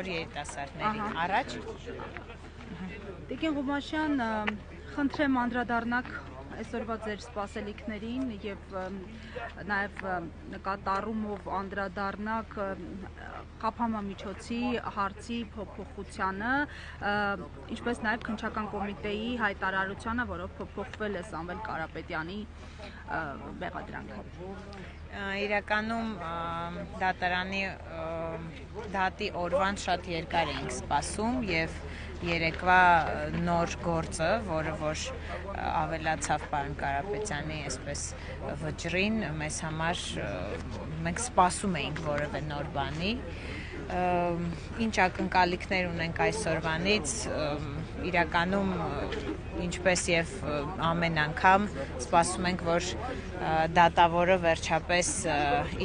Երիտասարդների առաջ։ Տիկին Ղումաշյան, խնդրեմ անդրադառնաք այսօրվա ձեր սպասելիքներին եւ նաեւ նկատառումով անդրադառնաք խափամամիջոցի հարցի փոփոխությանը, ինչպես նաեւ քննչական կոմիտեի հայտարարությանը, որով փոփոխվել է Սամվել Կարապետյանի մեղադրանքը։ Իրականում դատարանի դատի օրվան շատ երկար էինք սպասում եւ երեկվա նոր գործը, որը որ ավելացավ պարոն Կարապետյանի այսպես վճռին, մեզ համար մենք սպասում էինք որևէ նոր բանի, ինչ ակնկալիքներ ունենք այսօրվանից, իրականում ինչպես եւ ամեն անգամ սպասում ենք, որ դատավորը վերջապես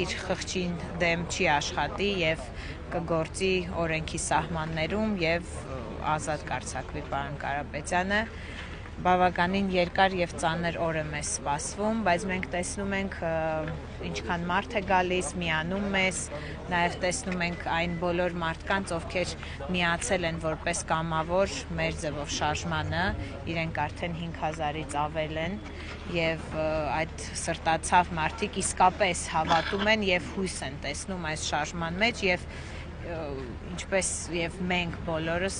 իր խղճին դեմ չի աշխատի եւ կգործի օրենքի սահմաններում եւ ազատ կարձակվի պարոն Կարապետյանը։ Բավականին երկար եւ ծանր օր է մեզ սպասվում, բայց մենք տեսնում ենք ինչքան մարդ է գալիս, միանում մեզ, նաեւ տեսնում ենք այն բոլոր մարդկանց, ովքեր միացել են որպես կամավոր մեր ձևով շարժմանը, իրենք արդեն 5000-ից ավել են եւ այդ սրտացավ մարդիկ իսկապես հավատում են եւ հույս են տեսնում այս շարժման մեջ եւ ինչպես եւ մենք բոլորս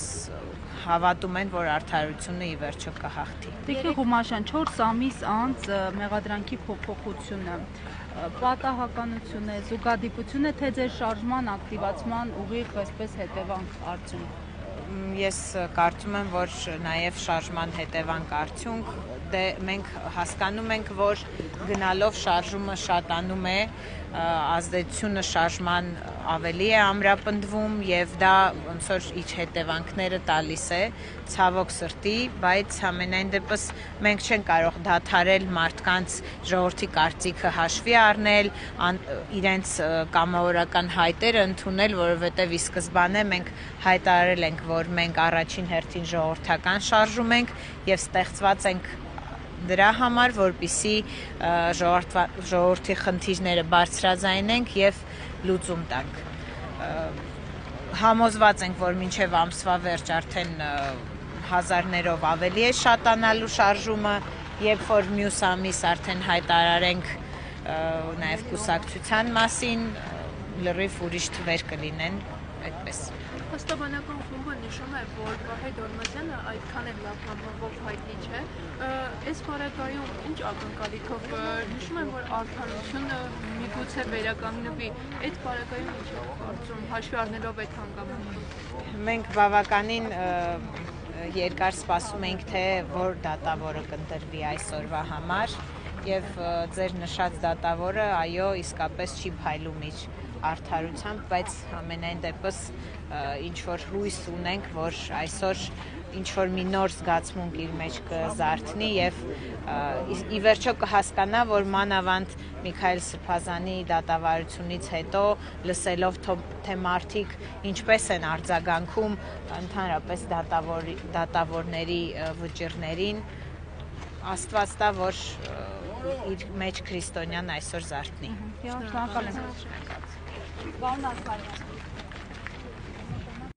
հավատում են, որ արդարությունը ի վերջո կհաղթի։ Տիկին Ղումաշյան, 4 ամիս անց մեղադրանքի փոփոխությունը պատահականություն է, զուգադիպություն է, թե ձեր շարժման ակտիվացման ուղիղ այսպես հետևանք արդյունք։ Ես կարծում եմ, որ նաև շարժման հետևանք արդյունք, մենք հասկանում ենք, որ գնալով շարժումը շատանում է, ազդեցությունը շարժման ավելի է ամրապնդվում եւ դա ոնց որ իր հետևանքները տալիս է ցավոք սրտի, բայց համենայն դեպս մենք չենք կարող դադարել մարդկանց ժողովրդի կարծիքը հաշվի առնել, իրենց կամավորական հայտերը ընդունել, որովհետեւ ի սկզբանե մենք հայտարարել ենք, որ մենք առաջին հերթին ժողովրդական շարժում ենք եւ ստեղծված ենք դրա համար, որպեսզի ժողովրդի խնդիրները բարձրաձայնենք եւ լուծում տանք։ Համոզված ենք, որ մինչև ամսվա վերջ արդեն հազարներով ավելի է շատանալու շարժումը, երբ որ մյուս ամիս արդեն հայտարարենք նաեւ կուսակցության մասին, լրիվ ուրիշ թվեր կլինեն, այդպես։ Հաստաբանական խումբը նշում է, որ Վահե Դոլմազյանը այդքան էլ լավ համբավով հայտնի չէ։ Այս բարակայում ինչ ակնկալիքով նշում են, որ արդարությունը միգուցե վերականգնվի։ Այդ բարակայում ինչ է կարծում, հաշվի առնելով այդ հանգամանքը։ Մենք բավականին երկար սպասում ենք, թե որ դատավորը կընտրվի այսօրվա համար եւ ձեր նշած դատավորը այո իսկապես չի փայլում իր արդարությամբ, բայց ամենայն դեպս ինչ որ հույս ունենք, որ այսօր ինչ որ մի նոր զգացմունք իր մեջ կզարթնի եւ ի վերջո կհասկանա, որ մանավանդ Միքայել Սրբազանի դատավարությունից հետո լսելով թե մարդիկ ինչպես են արձագանքում ընդհանրապես դատավորների վճիռներին, Աստված տա, որ իր մեջ քրիստոնյան այսօր զարթնի։ Շնորհակալ եմ։